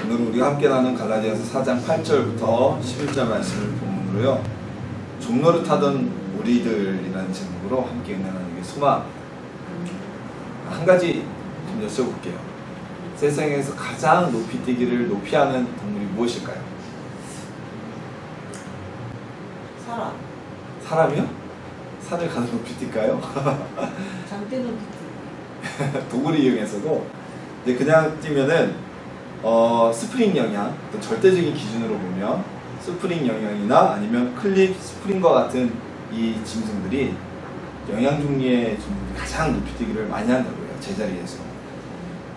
오늘 우리가 함께 나눈 갈라디아서 4장 8절부터 11절 말씀을 본문으로요. 종로릇하던 우리들이라는 제목으로 함께 은혜 나누기 소망. 한 가지 좀 여쭤볼게요. 세상에서 가장 높이 뛰기를 높이 하는 동물이 무엇일까요? 사람. 사람이요? 산을 가서 높이 뛸까요? 장대 높이 뛰기. 도구를 이용해서도 이제 그냥 뛰면은 스프링 영향, 또 절대적인 기준으로 보면 스프링 영향이나 아니면 클립, 스프링과 같은 이 짐승들이 영양 종류의 짐승들이 가장 높이 뛰기를 많이 한다고요. 제자리에서.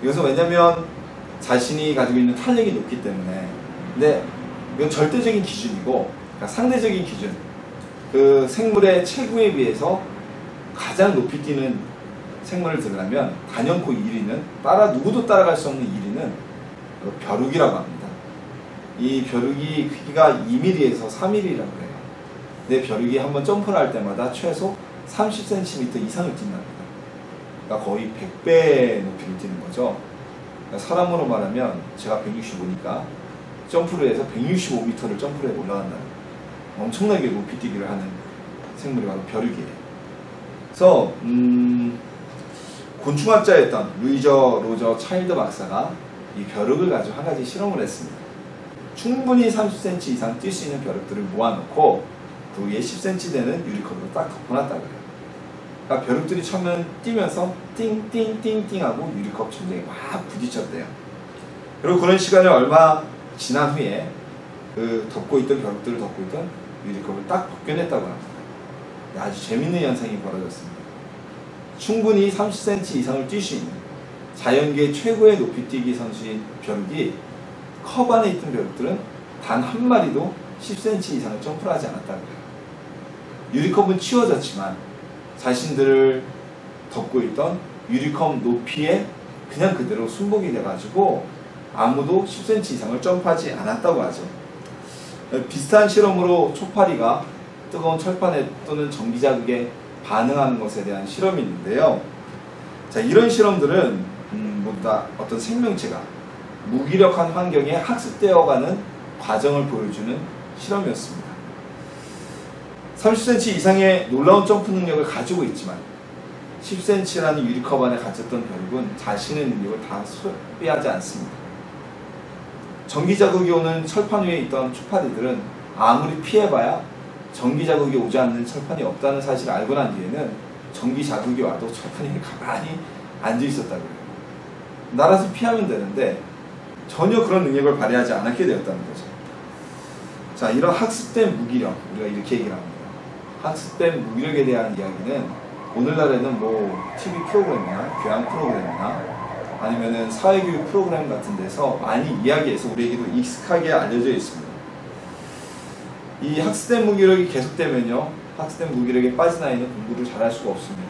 이것은 왜냐면 자신이 가지고 있는 탄력이 높기 때문에. 근데 이건 절대적인 기준이고, 그러니까 상대적인 기준. 그 생물의 체구에 비해서 가장 높이 뛰는 생물을 들으려면 단연코 1위는 누구도 따라갈 수 없는 1위는 벼룩이라고 합니다. 이 벼룩이 크기가 2mm에서 3mm라고 해요. 근데 벼룩이 한번 점프를 할 때마다 최소 30cm 이상을 뛴답니다. 그러니까 거의 100배 높이를 뛰는 거죠. 그러니까 사람으로 말하면 제가 165니까 점프를 해서 165m를 점프를 해 올라간다는 엄청나게 높이 뛰기를 하는 생물이 바로 벼룩이에요. 그래서 곤충학자였던 루이저 로저 차일드 박사가 이 벼룩을 가지고 한 가지 실험을 했습니다. 충분히 30cm 이상 뛸 수 있는 벼룩들을 모아놓고 그 위에 10cm 되는 유리컵으로 딱 덮어놨다고 해요. 그러니까 벼룩들이 처음에는 뛰면서 띵띵띵띵 하고 유리컵 천장에 막 부딪혔대요. 그리고 그런 시간이 얼마 지난 후에 그 벼룩들을 덮고 있던 유리컵을 딱 벗겨냈다고 합니다. 아주 재밌는 현상이 벌어졌습니다. 충분히 30cm 이상을 뛸 수 있는 자연계의 최고의 높이뛰기 선수인 벼룩이 컵 안에 있던 벼룩들은 단 한 마리도 10cm 이상을 점프를 하지 않았다고 해요. 유리컵은 치워졌지만 자신들을 덮고 있던 유리컵 높이에 그냥 그대로 순복이 돼가지고 아무도 10cm 이상을 점프하지 않았다고 하죠. 비슷한 실험으로 초파리가 뜨거운 철판에 또는 전기자극에 반응하는 것에 대한 실험이 있는데요. 자, 이런 실험들은 모두 다 어떤 생명체가 무기력한 환경에 학습되어가는 과정을 보여주는 실험이었습니다. 30cm 이상의 놀라운 점프 능력을 가지고 있지만 10cm라는 유리컵 안에 갇혔던 벼룩은 자신의 능력을 다 소비하지 않습니다. 전기자극이 오는 철판 위에 있던 초파리들은 아무리 피해봐야 전기자극이 오지 않는 철판이 없다는 사실을 알고 난 뒤에는 전기자극이 와도 철판 위에 가만히 앉아있었다고 해요. 날아서 피하면 되는데 전혀 그런 능력을 발휘하지 않게 되었다는 거죠. 자, 이런 학습된 무기력, 우리가 이렇게 얘기를 합니다. 학습된 무기력에 대한 이야기는 오늘날에는 뭐 TV 프로그램이나 교양 프로그램이나 아니면은 사회교육 프로그램 같은 데서 많이 이야기해서 우리에게도 익숙하게 알려져 있습니다. 이 학습된 무기력이 계속되면요, 학습된 무기력에 빠진 아이는 공부를 잘할 수가 없습니다.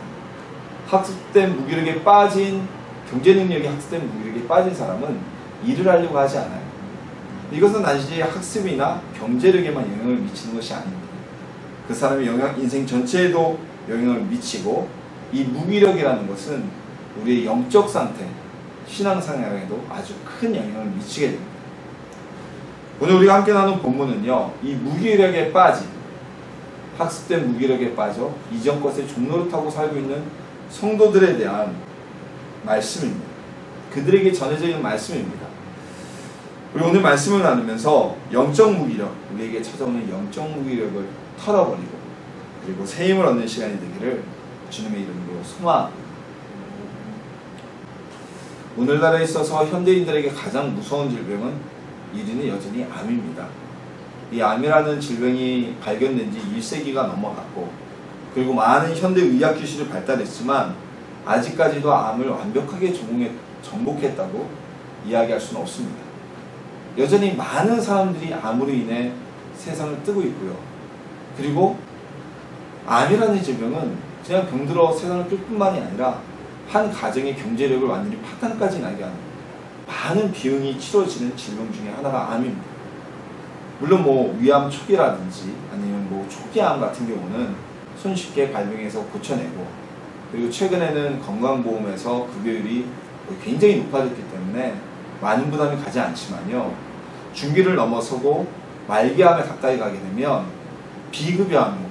학습된 무기력에 빠진 경제 능력이 학습된 무기력에 빠진 사람은 일을 하려고 하지 않아요. 이것은 단지 학습이나 경제력에만 영향을 미치는 것이 아닙니다. 그 사람의 인생 전체에도 영향을 미치고, 이 무기력이라는 것은 우리의 영적 상태, 신앙생활에도 아주 큰 영향을 미치게 됩니다. 오늘 우리가 함께 나눈 본문은요, 이 무기력에 빠진, 학습된 무기력에 빠져 이전 것에 종노릇하고 살고 있는 성도들에 대한 말씀입니다. 그들에게 전해져 있는 말씀입니다. 우리 오늘 말씀을 나누면서 영적 무기력, 우리에게 찾아오는 영적 무기력을 털어버리고 그리고 새 힘을 얻는 시간이 되기를 주님의 이름으로 소망합니다. 오늘날에 있어서 현대인들에게 가장 무서운 질병은 1위는 여전히 암입니다. 이 암이라는 질병이 발견된 지 1세기가 넘어갔고, 그리고 많은 현대 의학 기술이 발달했지만 아직까지도 암을 완벽하게 정복했다고 이야기할 수는 없습니다. 여전히 많은 사람들이 암으로 인해 세상을 뜨고 있고요. 그리고 암이라는 질병은 그냥 병들어 세상을 뜰 뿐만이 아니라 한 가정의 경제력을 완전히 파탄까지 나게 하는 많은 비용이 치러지는 질병 중에 하나가 암입니다. 물론 뭐 위암 초기라든지 아니면 뭐 초기암 같은 경우는 손쉽게 발병해서 고쳐내고, 그리고 최근에는 건강보험에서 급여율이 굉장히 높아졌기 때문에 많은 부담이 가지 않지만요. 중기를 넘어서고 말기암에 가까이 가게 되면 비급여암,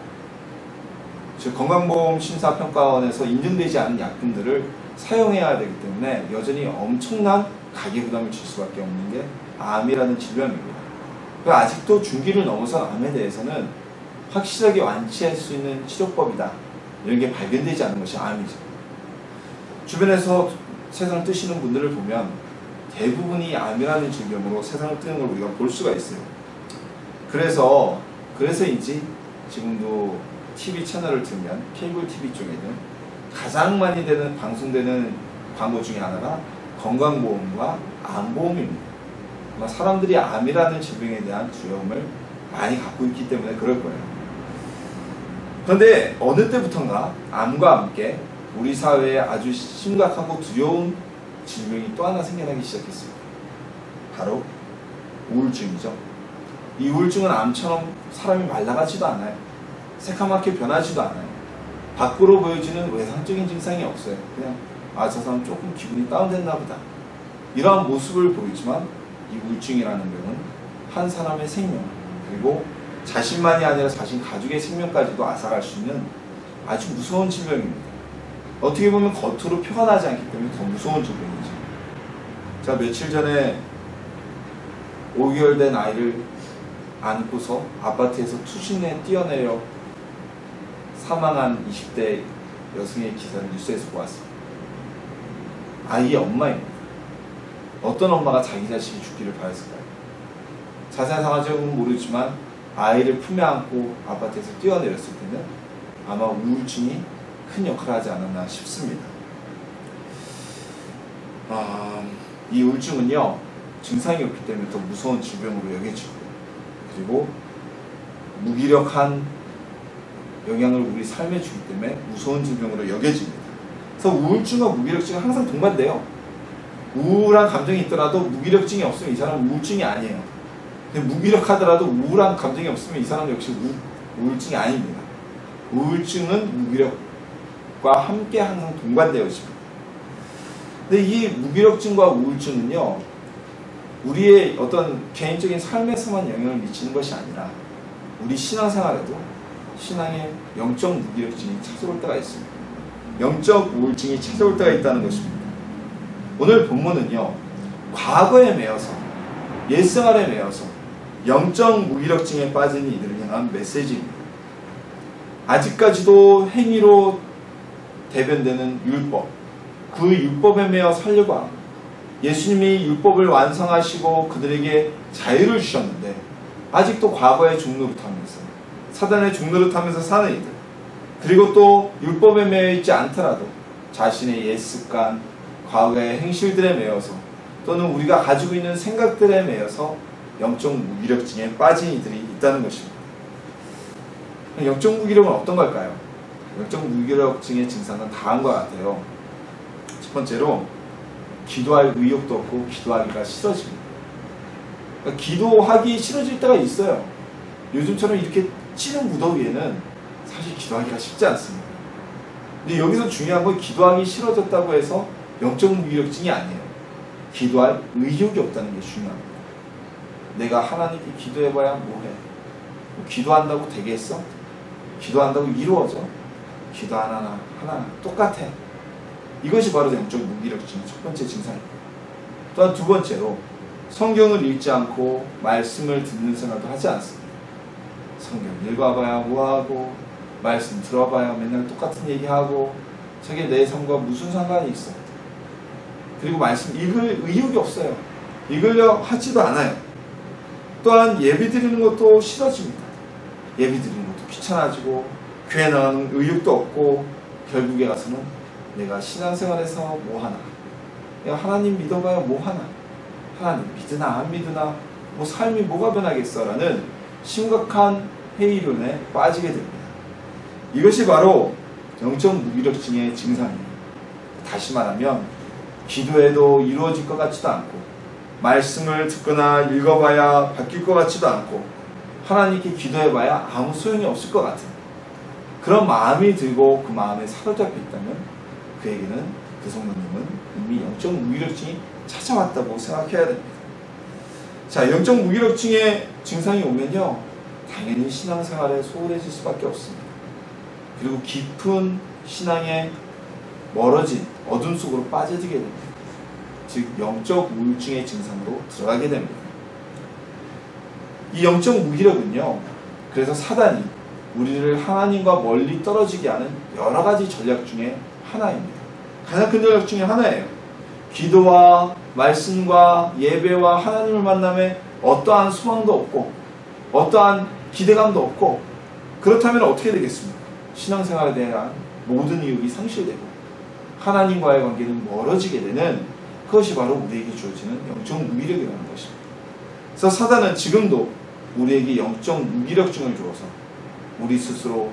즉 건강보험심사평가원에서 인증되지 않은 약품들을 사용해야 되기 때문에 여전히 엄청난 가계부담을 줄 수밖에 없는 게 암이라는 질병입니다. 아직도 중기를 넘어선 암에 대해서는 확실하게 완치할 수 있는 치료법이다, 이런 게 발견되지 않은 것이 암이죠. 주변에서 세상을 뜨시는 분들을 보면 대부분이 암이라는 질병으로 세상을 뜨는 걸 우리가 볼 수가 있어요. 그래서인지 지금도 TV 채널을 틀면 케이블 TV 쪽에는 가장 많이 방송되는 광고 중에 하나가 건강보험과 암보험입니다. 사람들이 암이라는 질병에 대한 두려움을 많이 갖고 있기 때문에 그럴 거예요. 그런데 어느 때부턴가 암과 함께 우리 사회에 아주 심각하고 두려운 질병이 또 하나 생겨나기 시작했습니다. 바로 우울증이죠. 이 우울증은 암처럼 사람이 말라가지도 않아요. 새카맣게 변하지도 않아요. 밖으로 보여지는 외상적인 증상이 없어요. 그냥 저 사람 조금 기분이 다운됐나 보다, 이러한 모습을 보이지만 이 우울증이라는 병은 한 사람의 생명, 그리고 자신만이 아니라 자신 가족의 생명까지도 앗아갈 수 있는 아주 무서운 질병입니다. 어떻게 보면 겉으로 표가 나지 않기 때문에 더 무서운 질병이죠. 제가 며칠 전에 5개월 된 아이를 안고서 아파트에서 투신에 뛰어내려 사망한 20대 여성의 기사를 뉴스에서 보았습니다. 아이의 엄마입니다. 어떤 엄마가 자기 자식이 죽기를 바랬을까요? 자세한 상황은 모르지만 아이를 품에 안고 아파트에서 뛰어내렸을 때는 아마 우울증이 큰 역할을 하지 않았나 싶습니다. 이 우울증은요, 증상이 없기 때문에 더 무서운 질병으로 여겨지고, 그리고 무기력한 영향을 우리 삶에 주기 때문에 무서운 질병으로 여겨집니다. 그래서 우울증과 무기력증은 항상 동반돼요. 우울한 감정이 있더라도 무기력증이 없으면 이 사람은 우울증이 아니에요. 근데 무기력하더라도 우울한 감정이 없으면 이 사람은 역시 우울증이 아닙니다. 우울증은 무기력과 함께 항상 동반되어 있습니다. 근데 이 무기력증과 우울증은요, 우리의 어떤 개인적인 삶에서만 영향을 미치는 것이 아니라 우리 신앙생활에도 신앙의 영적 무기력증이 찾아올 때가 있습니다. 영적 우울증이 찾아올 때가 있다는 것입니다. 오늘 본문은요, 과거에 매여서, 옛생활에 매여서 영적 무기력증에 빠진 이들을 향한 메시지입니다. 아직까지도 행위로 대변되는 율법, 그 율법에 매여 살려고 하고, 예수님이 율법을 완성하시고 그들에게 자유를 주셨는데 아직도 과거의 종노릇하면서, 사단의 종노릇하면서 사는 이들, 그리고 또 율법에 매여 있지 않더라도 자신의 옛 습관, 과거의 행실들에 매여서, 또는 우리가 가지고 있는 생각들에 매여서 영적 무기력증에 빠진 이들이 있다는 것입니다. 영적 무기력은 어떤 걸까요? 영적 무기력증의 증상은 다음과 같아요. 첫 번째로, 기도할 의욕도 없고 기도하기가 싫어집니다. 그러니까 기도하기 싫어질 때가 있어요. 요즘처럼 이렇게 찌는 무더위에는 사실 기도하기가 쉽지 않습니다. 근데 여기서 중요한 건 기도하기 싫어졌다고 해서 영적 무기력증이 아니에요. 기도할 의욕이 없다는 게 중요합니다. 내가 하나님께 기도해봐야 뭐해? 기도한다고 되겠어? 기도한다고 이루어져? 기도 하나 똑같아. 이것이 바로 영적 무기력증의 첫 번째 증상입니다. 또한 두 번째로, 성경을 읽지 않고 말씀을 듣는 생활도 하지 않습니다. 성경 읽어봐야 뭐하고, 말씀 들어봐야 맨날 똑같은 얘기하고, 저게 내 삶과 무슨 상관이 있어? 그리고 말씀 읽을 의욕이 없어요. 읽으려 하지도 않아요. 또한 예배 드리는 것도 싫어집니다. 예배 드리는 것도 귀찮아지고, 교회 나가는 의욕도 없고, 결국에 가서는 내가 신앙생활에서 뭐하나, 내가 하나님 믿어봐야 뭐하나, 하나님 믿으나 안 믿으나 뭐 삶이 뭐가 변하겠어 라는 심각한 회의론에 빠지게 됩니다. 이것이 바로 영적 무기력증의 증상입니다. 다시 말하면, 기도해도 이루어질 것 같지도 않고, 말씀을 듣거나 읽어봐야 바뀔 것 같지도 않고, 하나님께 기도해봐야 아무 소용이 없을 것 같은 그런 마음이 들고 그 마음에 사로잡혀 있다면, 그에게는, 그 성도님은 이미 영적 무기력증이 찾아왔다고 생각해야 됩니다. 자, 영적 무기력증의 증상이 오면요, 당연히 신앙생활에 소홀해질 수밖에 없습니다. 그리고 깊은 신앙에 멀어진 어둠 속으로 빠져들게 됩니다. 즉 영적 우울증의 증상으로 들어가게 됩니다. 이 영적 무기력은요, 그래서 사단이 우리를 하나님과 멀리 떨어지게 하는 여러 가지 전략 중에 하나입니다. 가장 큰 전략 중에 하나예요. 기도와 말씀과 예배와 하나님을 만남에 어떠한 소망도 없고 어떠한 기대감도 없고, 그렇다면 어떻게 되겠습니까? 신앙생활에 대한 모든 의욕이 상실되고 하나님과의 관계는 멀어지게 되는, 그것이 바로 우리에게 주어지는 영적 무기력이라는 것입니다. 그래서 사단은 지금도 우리에게 영적 무기력증을 주어서 우리 스스로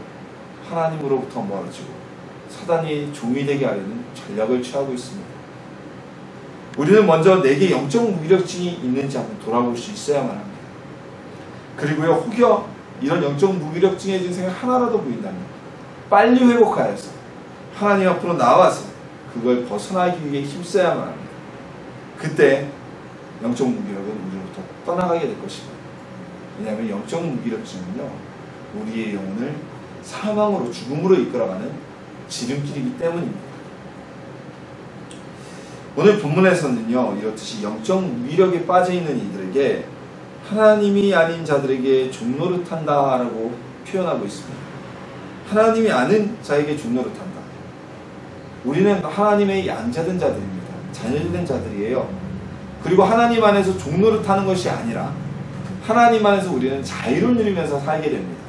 하나님으로부터 멀어지고 사단이 종이 되게 하려는 전략을 취하고 있습니다. 우리는 먼저 내게 영적 무기력증이 있는지 한번 돌아볼 수 있어야만 합니다. 그리고요, 혹여 이런 영적 무기력증의 증상이 하나라도 보인다면 빨리 회복하여서 하나님 앞으로 나와서 그걸 벗어나기 위해 힘써야만 합니다. 그때 영적 무기력은 우리로부터 떠나가게 될 것입니다. 왜냐하면 영적 무기력증은요, 우리의 영혼을 사망으로, 죽음으로 이끌어가는 지름길이기 때문입니다. 오늘 본문에서는요, 이렇듯이 영적 무기력에 빠져있는 이들에게 하나님이 아닌 자들에게 종노릇한다 라고 표현하고 있습니다. 하나님이 아는 자에게 종노릇한다. 우리는 하나님의 양자된 자들입니다. 자녀된 자들이에요. 그리고 하나님 안에서 종노릇하는 것이 아니라 하나님 안에서 우리는 자유를 누리면서 살게 됩니다.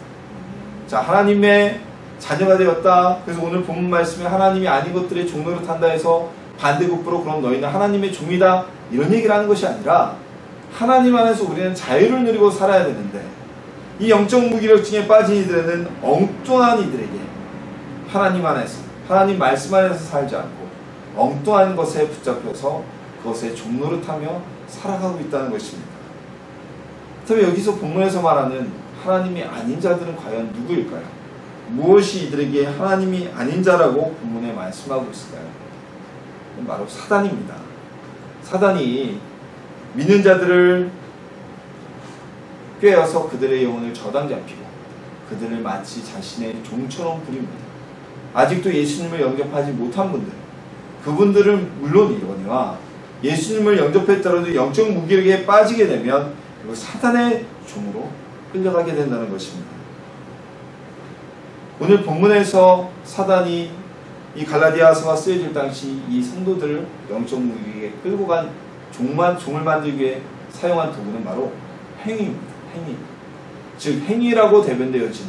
자, 하나님의 자녀가 되었다. 그래서 오늘 본문 말씀에 하나님이 아닌 것들에 종노릇한다 해서 반대급부로 그럼 너희는 하나님의 종이다, 이런 얘기를 하는 것이 아니라 하나님 안에서 우리는 자유를 누리고 살아야 되는데, 이 영적 무기력증에 빠진 이들은 엉뚱한 이들에게 하나님 안에서, 하나님 말씀 안에서 살지 않고 엉뚱한 것에 붙잡혀서 그것에 종노릇하며 살아가고 있다는 것입니다. 그렇다면 여기서 본문에서 말하는 하나님이 아닌 자들은 과연 누구일까요? 무엇이 이들에게 하나님이 아닌 자라고 본문에 말씀하고 있을까요? 바로 사단입니다. 사단이 믿는 자들을 꿰어서 그들의 영혼을 저당잡히고 그들을 마치 자신의 종처럼 부립니다. 아직도 예수님을 영접하지 못한 분들, 그분들은 물론이거니와 예수님을 영접했더라도 영적 무기력에 빠지게 되면 그리고 사단의 종으로 끌려가게 된다는 것입니다. 오늘 본문에서 사단이 이 갈라디아서가 쓰여질 당시 이 성도들을 영적 무기력에 끌고 간 종을 만들기 위해 사용한 도구는 바로 행위입니다. 행위. 즉 행위라고 대변되어진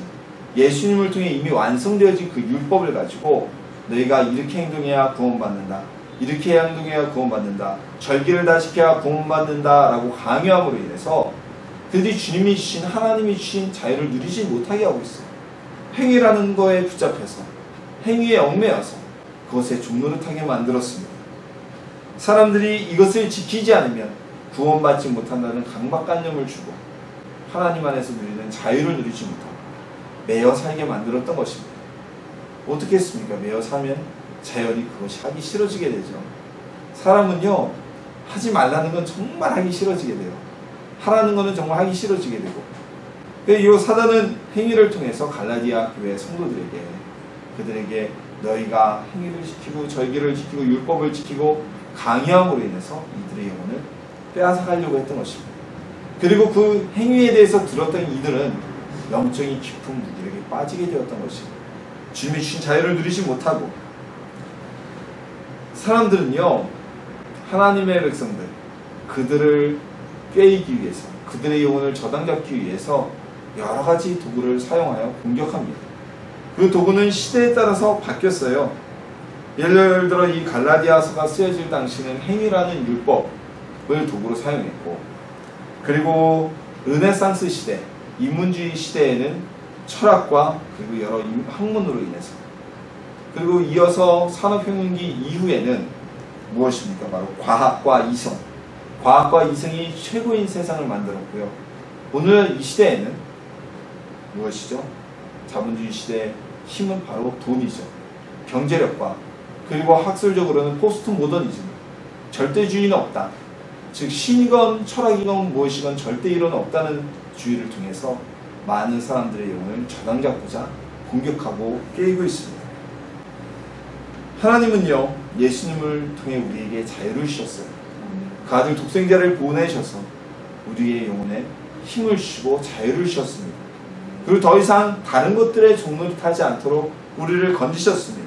예수님을 통해 이미 완성되어진 그 율법을 가지고 너희가 이렇게 행동해야 구원받는다, 이렇게 행동해야 구원받는다, 절기를 다 지켜야 구원받는다 라고 강요함으로 인해서 그들이 주님이 주신, 하나님이 주신 자유를 누리지 못하게 하고 있어요. 행위라는 거에 붙잡혀서 행위에 얽매여서 그것에 종노릇하게 만들었습니다. 사람들이 이것을 지키지 않으면 구원받지 못한다는 강박관념을 주고 하나님 안에서 누리는 자유를 누리지 못하고 매여 살게 만들었던 것입니다. 어떻게 했습니까? 매여 살면 자연히 그것이 하기 싫어지게 되죠. 사람은요, 하지 말라는 건 정말 하기 싫어지게 돼요. 하라는 거는 정말 하기 싫어지게 되고, 이 사단은 행위를 통해서 갈라디아 교회 성도들에게, 그들에게 너희가 행위를 지키고 절기를 지키고 율법을 지키고 강요함으로 인해서 이들의 영혼을 빼앗아가려고 했던 것입니다. 그리고 그 행위에 대해서 들었던 이들은 영적인 깊은 무기력에 빠지게 되었던 것입니다. 주님이 주신 자유를 누리지 못하고, 사람들은요, 하나님의 백성들, 그들을 꿰이기 위해서, 그들의 영혼을 저당잡기 위해서 여러 가지 도구를 사용하여 공격합니다. 그 도구는 시대에 따라서 바뀌었어요. 예를 들어 이 갈라디아서가 쓰여질 당시는 행위라는 율법을 도구로 사용했고, 그리고 르네상스 시대, 인문주의 시대에는 철학과 그리고 여러 학문으로 인해서, 그리고 이어서 산업혁명기 이후에는 무엇입니까? 바로 과학과 이성. 과학과 이성이 최고인 세상을 만들었고요. 오늘 이 시대에는 무엇이죠? 자본주의 시대의 힘은 바로 돈이죠. 경제력과, 그리고 학술적으로는 포스트 모더니즘, 절대주의는 없다. 즉 신이건 철학이건 무엇이건 절대이론은 없다는 주의를 통해서 많은 사람들의 영혼을 저당잡고자 공격하고 깨이고 있습니다. 하나님은요 예수님을 통해 우리에게 자유를 주셨어요. 그 아들 독생자를 보내셔서 우리의 영혼에 힘을 주시고 자유를 주셨습니다. 그리고 더 이상 다른 것들의 종노릇 하지 않도록 우리를 건지셨습니다.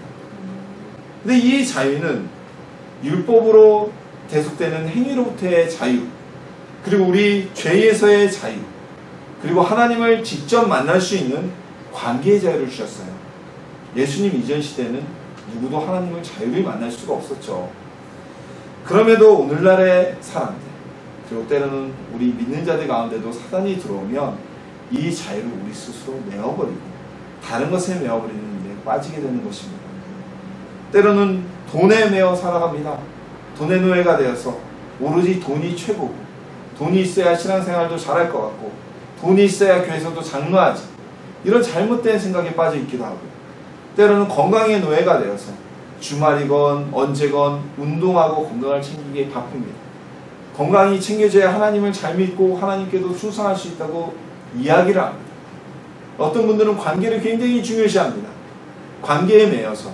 근데 이 자유는 율법으로 대속되는 행위로부터의 자유, 그리고 우리 죄에서의 자유, 그리고 하나님을 직접 만날 수 있는 관계의 자유를 주셨어요. 예수님 이전 시대는 누구도 하나님을 자유를 만날 수가 없었죠. 그럼에도 오늘날의 사람들, 그리고 때로는 우리 믿는 자들 가운데도 사단이 들어오면 이 자유를 우리 스스로 메어버리고 다른 것에 메어버리는 일에 빠지게 되는 것입니다. 때로는 돈에 매어 살아갑니다. 돈의 노예가 되어서 오로지 돈이 최고고, 돈이 있어야 신앙생활도 잘할 것 같고, 돈이 있어야 교회에서도 장로하지, 이런 잘못된 생각에 빠져 있기도 하고, 때로는 건강의 노예가 되어서 주말이건 언제건 운동하고 건강을 챙기기에 바쁩니다. 건강이 챙겨져야 하나님을 잘 믿고 하나님께도 충성할 수 있다고 이야기를 합니다. 어떤 분들은 관계를 굉장히 중요시합니다. 관계에 매여서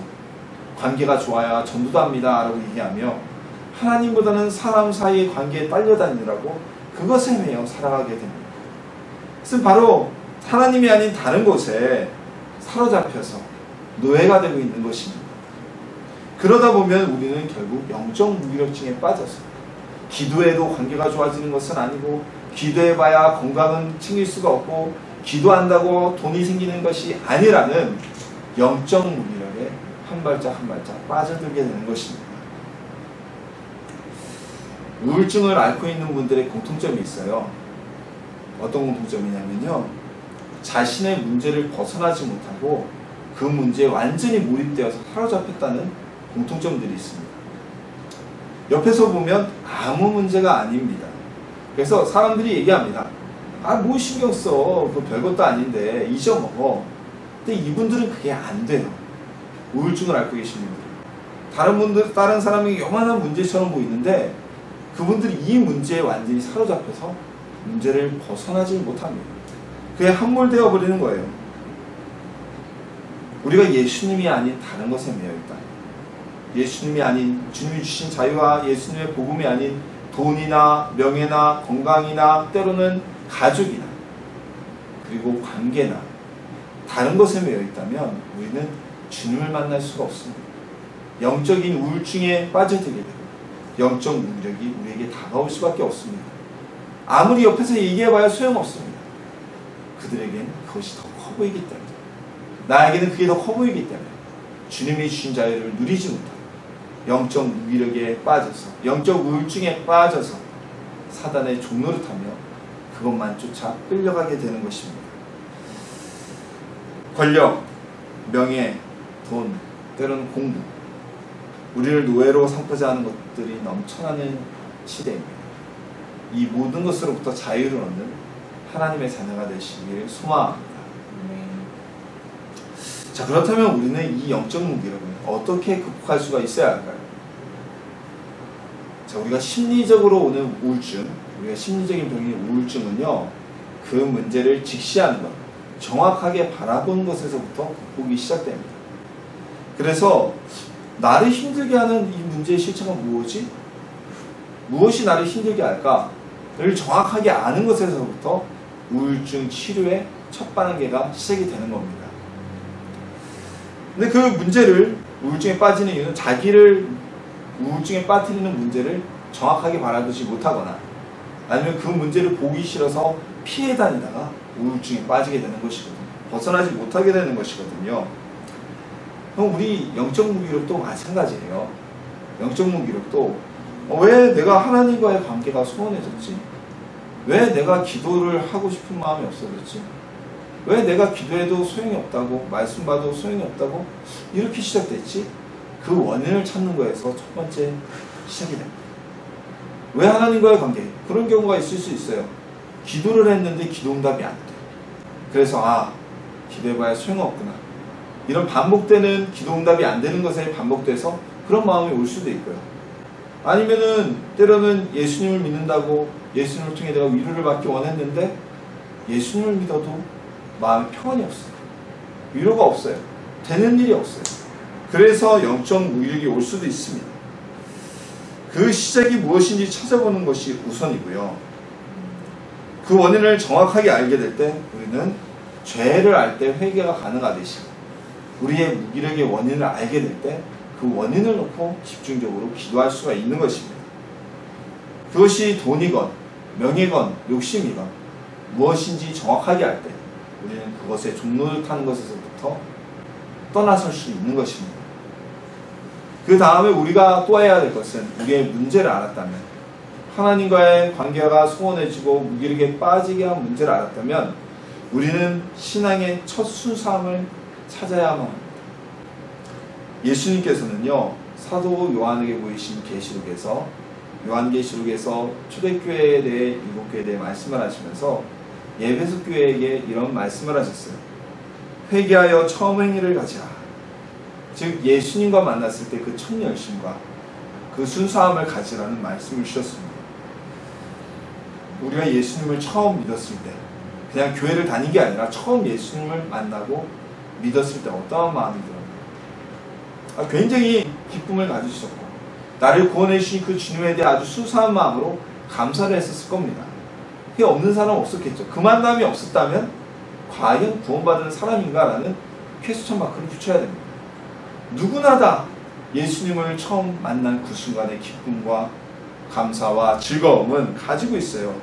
관계가 좋아야 전도도 합니다 라고 얘기하며 하나님보다는 사람 사이의 관계에 딸려다니느라고 그것에 매여 살아가게 됩니다. 그것은 바로 하나님이 아닌 다른 곳에 사로잡혀서 노예가 되고 있는 것입니다. 그러다 보면 우리는 결국 영적 무기력증에 빠져서 기도해도 관계가 좋아지는 것은 아니고, 기도해봐야 건강은 챙길 수가 없고, 기도한다고 돈이 생기는 것이 아니라는 영적 무기력에 한 발짝 한 발짝 빠져들게 되는 것입니다. 우울증을 앓고 있는 분들의 공통점이 있어요. 어떤 공통점이냐면요, 자신의 문제를 벗어나지 못하고 그 문제에 완전히 몰입되어서 사로잡혔다는 공통점들이 있습니다. 옆에서 보면 아무 문제가 아닙니다. 그래서 사람들이 얘기합니다. 아, 뭐 신경 써. 그거 별것도 아닌데 잊어먹어. 근데 이분들은 그게 안 돼요. 우울증을 앓고 계신 분들. 다른 사람에게 요만한 문제처럼 보이는데 그분들이 이 문제에 완전히 사로잡혀서 문제를 벗어나지 못합니다. 그게 함몰되어 버리는 거예요. 우리가 예수님이 아닌 다른 것에 매여있다. 예수님이 아닌, 주님이 주신 자유와 예수님의 복음이 아닌 돈이나 명예나 건강이나 때로는 가족이나 그리고 관계나 다른 것에 매여 있다면 우리는 주님을 만날 수가 없습니다. 영적인 우울증에 빠져들게 되고 영적 무력이 우리에게 다가올 수밖에 없습니다. 아무리 옆에서 얘기해봐야 소용없습니다. 그들에게는 그것이 더 커 보이기 때문에, 나에게는 그게 더 커 보이기 때문에 주님이 주신 자유를 누리지 못하고 영적 무기력에 빠져서, 영적 우울증에 빠져서 사단의 종노릇하며 그것만 쫓아 끌려가게 되는 것입니다. 권력, 명예, 돈, 때로는 공부, 우리를 노예로 삼고자 하는 것들이 넘쳐나는 시대입니다. 이 모든 것으로부터 자유를 얻는 하나님의 자녀가 되시길 소망합니다. 자, 그렇다면 우리는 이 영적 무기력을 어떻게 극복할 수가 있어야 할까요? 자, 우리가 심리적으로 오는 우울증, 우리가 심리적인 병인 우울증은요, 그 문제를 직시하는 것, 정확하게 바라보는 것에서부터 극복이 시작됩니다. 그래서 나를 힘들게 하는 이 문제의 실체가 무엇이? 무엇이 나를 힘들게 할까?를 정확하게 아는 것에서부터 우울증 치료의 첫 단계가 시작이 되는 겁니다. 근데 그 문제를, 우울증에 빠지는 이유는 자기를 우울증에 빠뜨리는 문제를 정확하게 바라보지 못하거나 아니면 그 문제를 보기 싫어서 피해 다니다가 우울증에 빠지게 되는 것이거든요. 벗어나지 못하게 되는 것이거든요. 그럼 우리 영적 무기력도 마찬가지예요. 영적 무기력도 왜 내가 하나님과의 관계가 소원해졌지? 왜 내가 기도를 하고 싶은 마음이 없어졌지? 왜 내가 기도해도 소용이 없다고, 말씀 봐도 소용이 없다고 이렇게 시작됐지? 그 원인을 찾는 거에서 첫 번째 시작이 됩니다. 왜 하나님과의 관계? 그런 경우가 있을 수 있어요. 기도를 했는데 기도응답이 안 돼. 그래서 기도해봐야 소용없구나. 이런 반복되는 기도응답이 안 되는 것에 반복돼서 그런 마음이 올 수도 있고요. 아니면은 때로는 예수님을 믿는다고 예수님을 통해 내가 위로를 받기 원했는데 예수님을 믿어도 마음에 평안이 없어요. 위로가 없어요. 되는 일이 없어요. 그래서 영적 무기력이 올 수도 있습니다. 그 시작이 무엇인지 찾아보는 것이 우선이고요. 그 원인을 정확하게 알게 될 때 우리는 죄를 알 때 회개가 가능하듯이 우리의 무기력의 원인을 알게 될 때 그 원인을 놓고 집중적으로 기도할 수가 있는 것입니다. 그것이 돈이건 명예건 욕심이건 무엇인지 정확하게 알 때 우리는 그것에 종로를 타는 것에서부터 떠나설 수 있는 것입니다. 그 다음에 우리가 또 해야 될 것은 우리의 문제를 알았다면, 하나님과의 관계가 소원해지고 무기력에 빠지게 한 문제를 알았다면 우리는 신앙의 첫 순수함을 찾아야만 합니다. 예수님께서는요, 사도 요한에게 보이신 계시록에서, 요한계시록에서 초대교회에 대해, 일곱교회에 대해 말씀을 하시면서 예배소 교회에게 이런 말씀을 하셨어요. 회개하여 처음 행위를 가지라. 즉 예수님과 만났을 때 그 첫 열심과 그 순수함을 가지라는 말씀을 주셨습니다. 우리가 예수님을 처음 믿었을 때, 그냥 교회를 다닌 게 아니라 처음 예수님을 만나고 믿었을 때 어떠한 마음이 들었나요? 굉장히 기쁨을 가지셨고 나를 구원해 주신 그 주님에 대해 아주 순수한 마음으로 감사를 했었을 겁니다. 그게 없는 사람은 없었겠죠. 그 만남이 없었다면 과연 구원받은 사람인가라는 퀘스천 마크를 붙여야 됩니다. 누구나 다 예수님을 처음 만난 그 순간의 기쁨과 감사와 즐거움은 가지고 있어요.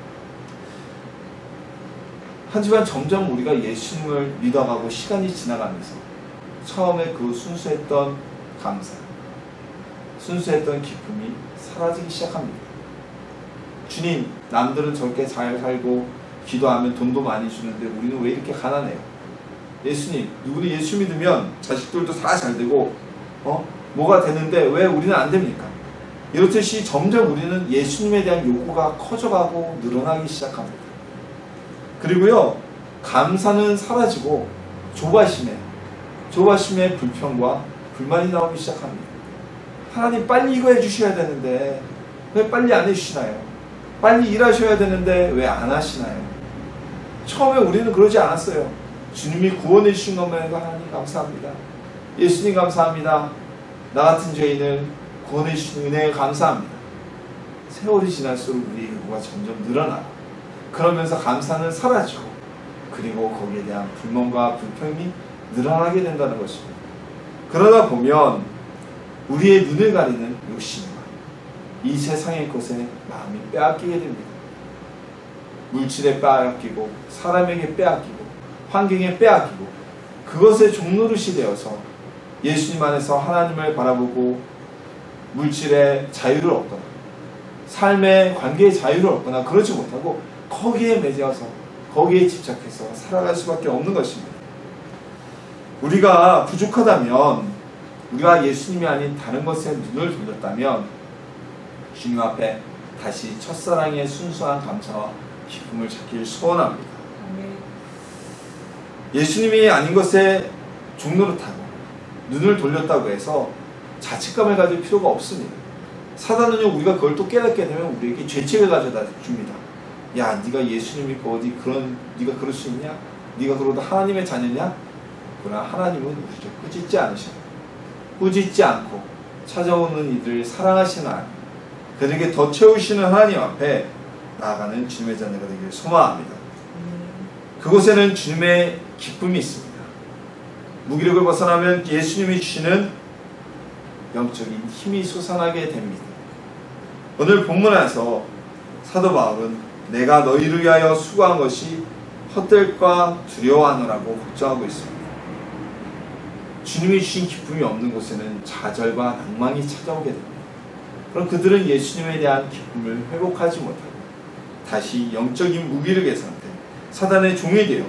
하지만 점점 우리가 예수님을 믿어가고 시간이 지나가면서 처음에 그 순수했던 감사, 순수했던 기쁨이 사라지기 시작합니다. 주님, 남들은 저렇게 잘 살고 기도하면 돈도 많이 주는데 우리는 왜 이렇게 가난해요? 예수님, 우리 예수 믿으면 자식들도 다 잘 되고 뭐가 되는데 왜 우리는 안 됩니까? 이렇듯이 점점 우리는 예수님에 대한 요구가 커져가고 늘어나기 시작합니다. 그리고요, 감사는 사라지고 조바심의 불평과 불만이 나오기 시작합니다. 하나님, 빨리 이거 해주셔야 되는데 왜 빨리 안 해주시나요? 빨리 일하셔야 되는데 왜 안 하시나요? 처음에 우리는 그러지 않았어요. 주님이 구원해 주신 것만 해도 하나님 감사합니다. 예수님 감사합니다. 나 같은 죄인을 구원해 주신 은혜에 감사합니다. 세월이 지날수록 우리의 요구가 점점 늘어나고 그러면서 감사는 사라지고 그리고 거기에 대한 불만과 불평이 늘어나게 된다는 것입니다. 그러다 보면 우리의 눈을 가리는 욕심과 이 세상의 것에 마음이 빼앗기게 됩니다. 물질에 빼앗기고 사람에게 빼앗기고 환경에 빼앗기고 그것에 종노릇이 되어서 예수님 안에서 하나님을 바라보고 물질의 자유를 얻거나 삶의 관계의 자유를 얻거나 그러지 못하고 거기에 매여서 거기에 집착해서 살아갈 수밖에 없는 것입니다. 우리가 부족하다면, 우리가 예수님이 아닌 다른 것에 눈을 돌렸다면 주님 앞에 다시 첫사랑의 순수한 감사와 기쁨을 찾기를 소원합니다. 예수님이 아닌 것에 종노릇하고 눈을 돌렸다고 해서 자책감을 가질 필요가 없습니다. 사단은요, 우리가 그걸 또 깨닫게 되면 우리에게 죄책을 가져다 줍니다. 야, 네가 예수님 믿고 어디 네가 그럴 수 있냐? 네가 그러다 하나님의 자녀냐? 그러나 하나님은 우리를 꾸짖지 않으셔요. 꾸짖지 않고 찾아오는 이들을 사랑하시는 하나님, 그들에게 더 채우시는 하나님 앞에 나아가는 주님의 자녀가 되기를 소망합니다. 그곳에는 주님의 기쁨이 있습니다. 무기력을 벗어나면 예수님이 주시는 영적인 힘이 솟아나게 됩니다. 오늘 본문에서 사도 바울은 내가 너희를 위하여 수고한 것이 헛될까 두려워하노라고 걱정하고 있습니다. 주님이 주신 기쁨이 없는 곳에는 좌절과 낭망이 찾아오게 됩니다. 그럼 그들은 예수님에 대한 기쁨을 회복하지 못하고 다시 영적인 무기력의 상태, 사단의 종이 되어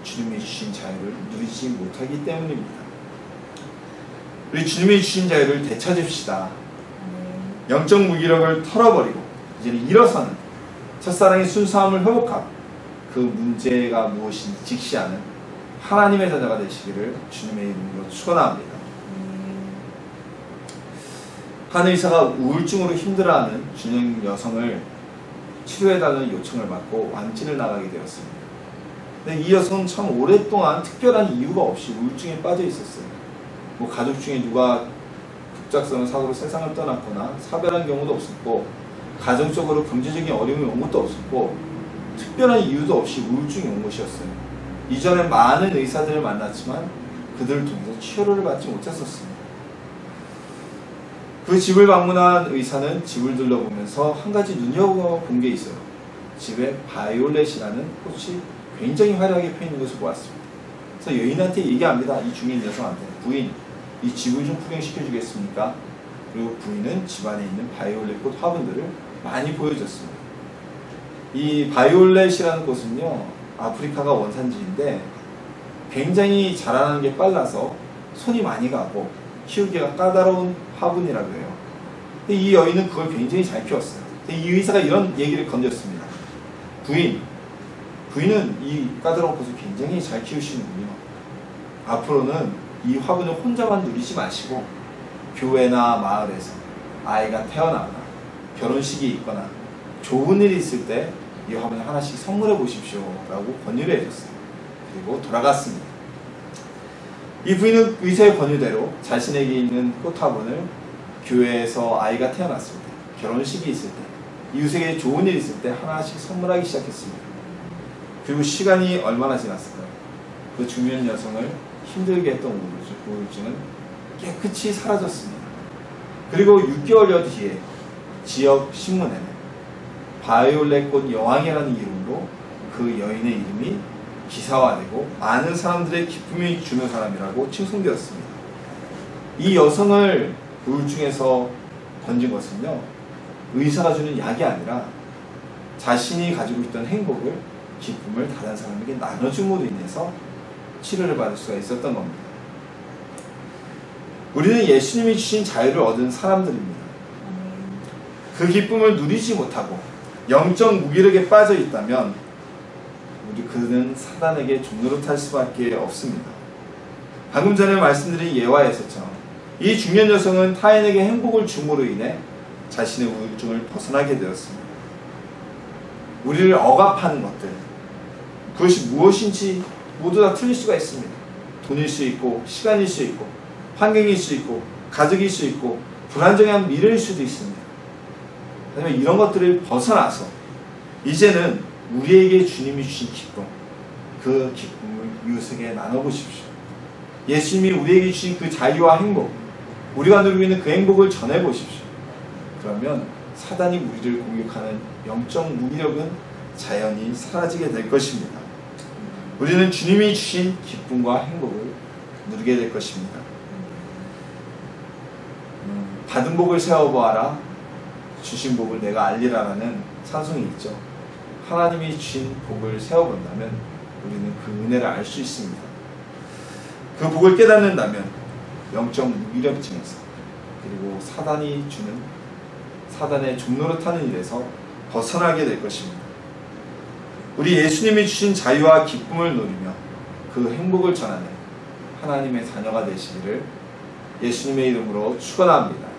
주님이 주신 자유를 누리지 못하기 때문입니다. 우리 주님이 주신 자유를 되찾읍시다. 영적 무기력을 털어버리고 이제는 일어서는 첫사랑의 순수함을 회복하고 그 문제가 무엇인지 직시하는 하나님의 자녀가 되시기를 주님의 이름으로 축원합니다. 한 의사가 우울증으로 힘들어하는 중년 여성을 치료해달라는 요청을 받고 완진을 나가게 되었습니다. 근데 이 여성은 참 오랫동안 특별한 이유가 없이 우울증에 빠져 있었어요. 뭐 가족 중에 누가 급작스러운 사고로 세상을 떠났거나 사별한 경우도 없었고, 가정적으로 경제적인 어려움이 온 것도 없었고, 특별한 이유도 없이 우울증이 온 것이었어요. 이전에 많은 의사들을 만났지만 그들을 통해서 치료를 받지 못했었습니다. 그 집을 방문한 의사는 집을 둘러보면서 한 가지 눈여겨본 게 있어요. 집에 바이올렛이라는 꽃이 굉장히 화려하게 펴있는 것을 보았습니다. 그래서 여인한테 얘기합니다. 이 중인 여성한테. 부인, 이 집을 좀 구경시켜 주겠습니까? 그리고 부인은 집안에 있는 바이올렛 꽃 화분들을 많이 보여줬습니다. 이 바이올렛이라는 꽃은요, 아프리카가 원산지인데 굉장히 자라나는 게 빨라서 손이 많이 가고 키우기가 까다로운 화분이라고 해요. 근데 이 여인은 그걸 굉장히 잘 키웠어요. 근데 이 의사가 이런 얘기를 건졌습니다. 부인은 이 까다로운 꽃을 굉장히 잘 키우시는군요. 앞으로는 이 화분을 혼자만 누리지 마시고 교회나 마을에서 아이가 태어나거나 결혼식이 있거나 좋은 일이 있을 때 이 화분을 하나씩 선물해 보십시오 라고 권유를 해줬어요. 그리고 돌아갔습니다. 이 부인은 의사의 권유대로 자신에게 있는 꽃 화분을 교회에서 아이가 태어났을 때, 결혼식이 있을 때, 이웃에게 좋은 일이 있을 때 하나씩 선물하기 시작했습니다. 그리고 시간이 얼마나 지났을까요? 그 중년 여성을 힘들게 했던 우울증은 깨끗이 사라졌습니다. 그리고 6개월여 뒤에 지역 신문에는 바이올렛 꽃 여왕이라는 이름으로 그 여인의 이름이 기사화되고 많은 사람들의 기쁨이 주는 사람이라고 칭송되었습니다. 이 여성을 우울증에서 건진 것은요, 의사가 주는 약이 아니라 자신이 가지고 있던 행복을, 기쁨을 다른 사람에게 나눠줌으로 인해서 치료를 받을 수가 있었던 겁니다. 우리는 예수님이 주신 자유를 얻은 사람들입니다. 그 기쁨을 누리지 못하고 영적 무기력에 빠져 있다면 그는 사단에게 종노릇할 수밖에 없습니다. 방금 전에 말씀드린 예화에서처럼 이 중년 여성은 타인에게 행복을 줌으로 인해 자신의 우울증을 벗어나게 되었습니다. 우리를 억압하는 것들, 그것이 무엇인지 모두 다 틀릴 수가 있습니다. 돈일 수 있고, 시간일 수 있고, 환경일 수 있고, 가족일 수 있고, 불안정한 미래일 수도 있습니다. 하지만 이런 것들을 벗어나서 이제는 우리에게 주님이 주신 기쁨, 그 기쁨을 이웃에게 나눠보십시오. 예수님이 우리에게 주신 그 자유와 행복, 우리가 누리고 있는 그 행복을 전해보십시오. 그러면 사단이 우리를 공격하는 영적 무기력은 자연히 사라지게 될 것입니다. 우리는 주님이 주신 기쁨과 행복을 누리게 될 것입니다. 받은 복을 세어보아라, 주신 복을 내가 알리라라는 찬송이 있죠. 하나님이 주신 복을 세어본다면 우리는 그 은혜를 알 수 있습니다. 그 복을 깨닫는다면 영적 무기력증에서, 그리고 사단이 주는, 사단의 종노릇하는 일에서 벗어나게 될 것입니다. 우리 예수님이 주신 자유와 기쁨을 누리며 그 행복을 전하는 하나님의 자녀가 되시기를 예수님의 이름으로 축원합니다.